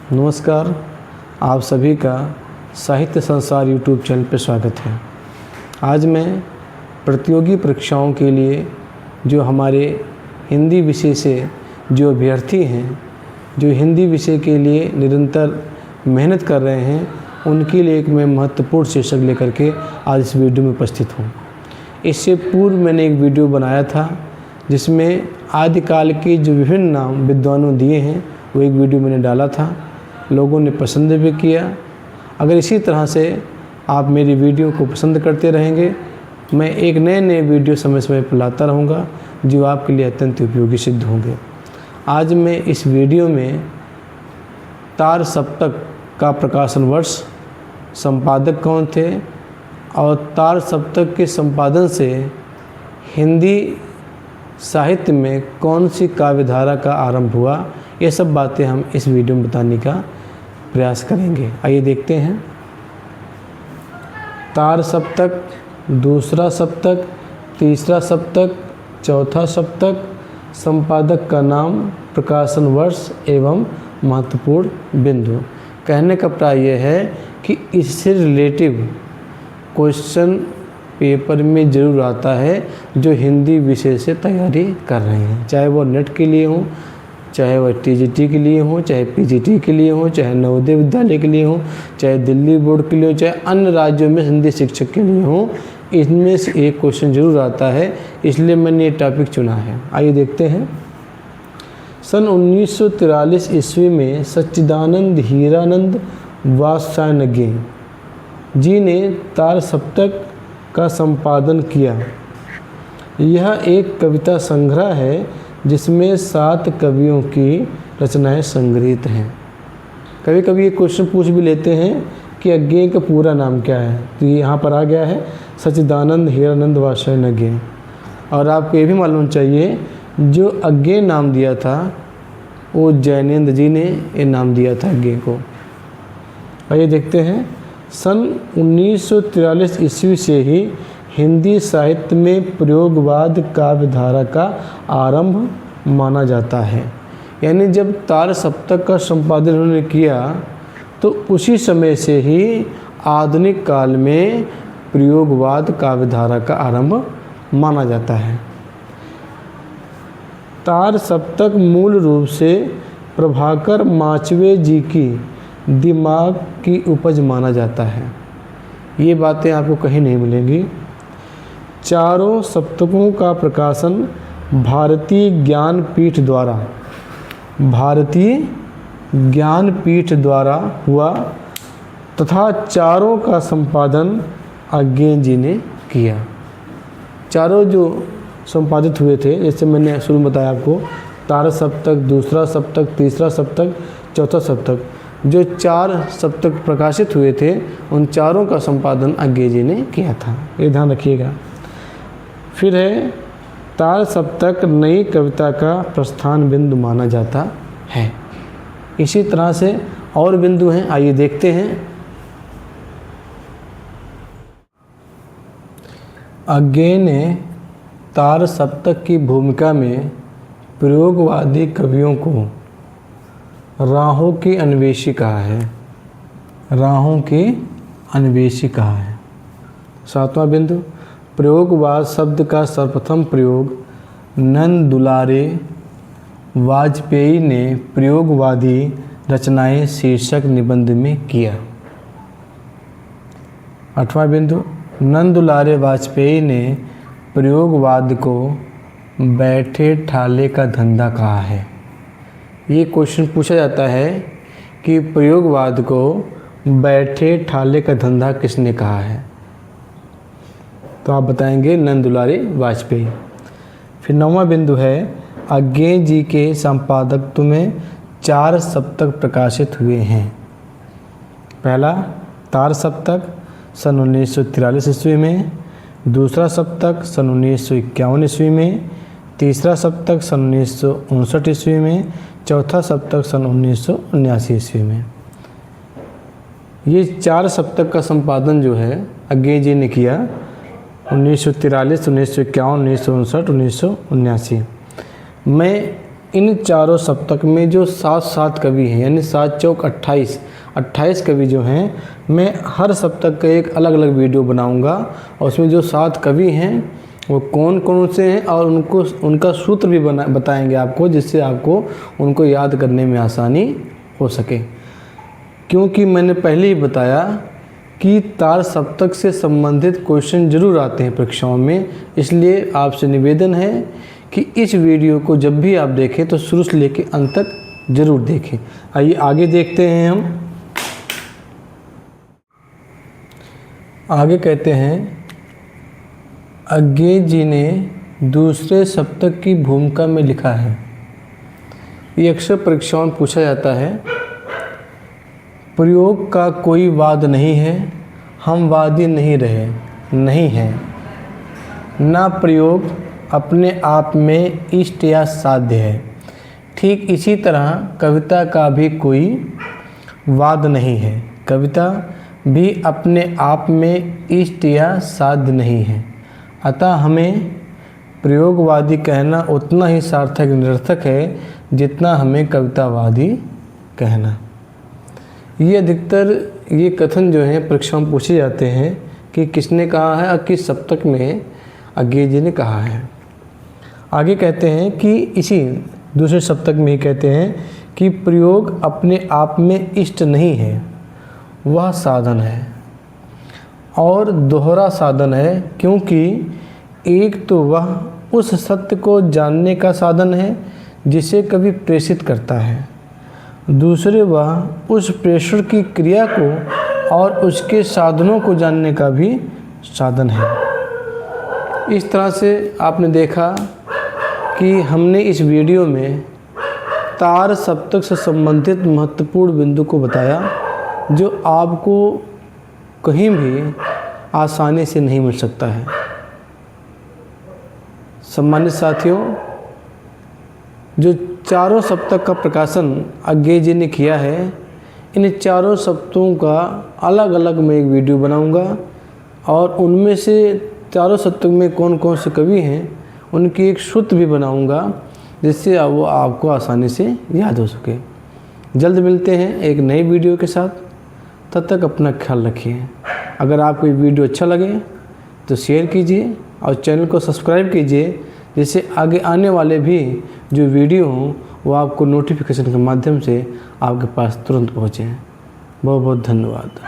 नमस्कार, आप सभी का साहित्य संसार यूट्यूब चैनल पर स्वागत है। आज मैं प्रतियोगी परीक्षाओं के लिए जो हमारे हिंदी विषय से जो अभ्यर्थी हैं, जो हिंदी विषय के लिए निरंतर मेहनत कर रहे हैं, उनके लिए एक मैं महत्वपूर्ण शीर्षक लेकर के आज इस वीडियो में उपस्थित हूँ। इससे पूर्व मैंने एक वीडियो बनाया था जिसमें आदिकाल के जो विभिन्न नाम विद्वानों दिए हैं, वो एक वीडियो मैंने डाला था। लोगों ने पसंद भी किया। अगर इसी तरह से आप मेरी वीडियो को पसंद करते रहेंगे, मैं एक नए वीडियो समय समय पर लाता रहूँगा जो आपके लिए अत्यंत उपयोगी सिद्ध होंगे। आज मैं इस वीडियो में तार सप्तक का प्रकाशन वर्ष, संपादक कौन थे और तार सप्तक के संपादन से हिंदी साहित्य में कौन सी काव्यधारा का आरंभ हुआ, ये सब बातें हम इस वीडियो में बताने का प्रयास करेंगे। आइए देखते हैं। तार सप्तक, दूसरा सप्तक, तीसरा सप्तक, चौथा सप्तक, संपादक का नाम, प्रकाशन वर्ष एवं महत्वपूर्ण बिंदु। कहने का प्राय यह है कि इससे रिलेटिव क्वेश्चन पेपर में ज़रूर आता है जो हिंदी विषय से तैयारी कर रहे हैं, चाहे वो नेट के लिए हो, चाहे वह टीजीटी के लिए हो, चाहे पीजीटी के लिए हो, चाहे नवोदय विद्यालय के लिए हो, चाहे दिल्ली बोर्ड के लिए हो, चाहे अन्य राज्यों में हिंदी शिक्षक के लिए हो। इनमें से एक क्वेश्चन जरूर आता है, इसलिए मैंने ये टॉपिक चुना है। आइए देखते हैं। सन 1943 ईस्वी में सच्चिदानंद हीरानंद वात्स्यायनज्ञ जी ने तार सप्तक का संपादन किया। यह एक कविता संग्रह है जिसमें 7 कवियों की रचनाएं संग्रहित हैं। कभी कभी ये क्वेश्चन पूछ भी लेते हैं कि अज्ञेय का पूरा नाम क्या है, तो ये यहाँ पर आ गया है सच्चिदानंद हीरानंद वात्स्यायनज्ञ। और आपको ये भी मालूम चाहिए जो अज्ञेय नाम दिया था वो जैनेन्द्र जी ने ये नाम दिया था अज्ञेय को। आइए देखते हैं। सन 1943 ईस्वी से ही हिंदी साहित्य में प्रयोगवाद काव्यधारा का आरंभ माना जाता है। यानी जब तार सप्तक का संपादन उन्होंने किया तो उसी समय से ही आधुनिक काल में प्रयोगवाद काव्यधारा का आरंभ माना जाता है। तार सप्तक मूल रूप से प्रभाकर माचवे जी की दिमाग की उपज माना जाता है। ये बातें आपको कहीं नहीं मिलेंगी। चारों सप्तकों का प्रकाशन भारतीय ज्ञानपीठ द्वारा हुआ तथा चारों का संपादन अज्ञेय जी ने किया। चारों जो संपादित हुए थे, जैसे मैंने शुरू में बताया आपको, तार सप्तक, दूसरा सप्तक, तीसरा सप्तक, चौथा सप्तक, जो 4 सप्तक प्रकाशित हुए थे, उन चारों का संपादन अज्ञेय जी ने किया था। ये ध्यान रखिएगा। फिर है तार सप्तक नई कविता का प्रस्थान बिंदु माना जाता है। इसी तरह से और बिंदु हैं, आइए देखते हैं। अज्ञेय ने तार सप्तक की भूमिका में प्रयोगवादी कवियों को राहों की अन्वेषी कहा है। राहों की अन्वेषी कहा है। 7वां बिंदु, प्रयोगवाद शब्द का सर्वप्रथम प्रयोग नंद दुलारे वाजपेयी ने प्रयोगवादी रचनाएं शीर्षक निबंध में किया। 8वां बिंदु, नंद दुलारे वाजपेयी ने प्रयोगवाद को बैठे ठाले का धंधा कहा है। ये क्वेश्चन पूछा जाता है कि प्रयोगवाद को बैठे ठाले का धंधा किसने कहा है, तो आप बताएंगे नंद दुलारे वाजपेयी। फिर 9वां बिंदु है, अज्ञेय जी के संपादकत्व में 4 सप्तक प्रकाशित हुए हैं। पहला तार सप्तक सन 1943 ईस्वी में, दूसरा सप्तक सन 1951 ईस्वी में, तीसरा सप्तक सन 1959 ईस्वी में, चौथा सप्तक सन 1979 ईस्वी में। ये 4 सप्तक का संपादन जो है अज्ञेय जी ने किया 1943, 1951, 1959, 1979। मैं इन चारों सप्तक में जो 7 कवि हैं, यानी 7 चौक 28 कवि जो हैं, मैं हर सप्तक का एक अलग अलग वीडियो बनाऊंगा और उसमें जो 7 कवि हैं वो कौन कौन से हैं और उनका सूत्र भी बताएंगे आपको, जिससे आपको उनको याद करने में आसानी हो सके। क्योंकि मैंने पहले ही बताया कि तार सप्तक से संबंधित क्वेश्चन जरूर आते हैं परीक्षाओं में, इसलिए आपसे निवेदन है कि इस वीडियो को जब भी आप देखें तो शुरू से लेकर अंत तक जरूर देखें। आइए आगे देखते हैं। हम आगे कहते हैं, अज्ञे जी ने दूसरे सप्तक की भूमिका में लिखा है। ये अक्सर परीक्षाओं में पूछा जाता है। प्रयोग का कोई वाद नहीं है, हम वादी नहीं रहे, नहीं है। ना प्रयोग अपने आप में इष्ट या साध्य है। ठीक इसी तरह कविता का भी कोई वाद नहीं है, कविता भी अपने आप में इष्ट या साध्य नहीं है। अतः हमें प्रयोगवादी कहना उतना ही सार्थक निरर्थक है जितना हमें कवितावादी कहना। ये अधिकतर ये कथन जो है परीक्षा में पूछे जाते हैं कि किसने कहा है और किस सप्तक में अज्ञे जी ने कहा है। आगे कहते हैं कि इसी दूसरे सप्तक में ही कहते हैं कि प्रयोग अपने आप में इष्ट नहीं है, वह साधन है और दोहरा साधन है, क्योंकि एक तो वह उस सत्य को जानने का साधन है जिसे कवि प्रेषित करता है, दूसरे वह उस प्रेषण की क्रिया को और उसके साधनों को जानने का भी साधन है। इस तरह से आपने देखा कि हमने इस वीडियो में तार सप्तक से संबंधित महत्वपूर्ण बिंदु को बताया जो आपको कहीं भी आसानी से नहीं मिल सकता है। सम्मानित साथियों, जो चारों सप्तक का प्रकाशन अज्ञे जी ने किया है, इन चारों सप्तकों का अलग अलग मैं एक वीडियो बनाऊंगा और उनमें से चारों सप्तक में कौन कौन से कवि हैं उनकी एक सूत्र भी बनाऊंगा, जिससे वो आपको आसानी से याद हो सके। जल्द मिलते हैं एक नई वीडियो के साथ, तब तक अपना ख्याल रखिए। अगर आपको ये वीडियो अच्छा लगे तो शेयर कीजिए और चैनल को सब्सक्राइब कीजिए, जिससे आगे आने वाले भी जो वीडियो हों वो आपको नोटिफिकेशन के माध्यम से आपके पास तुरंत पहुँचें। बहुत बहुत धन्यवाद।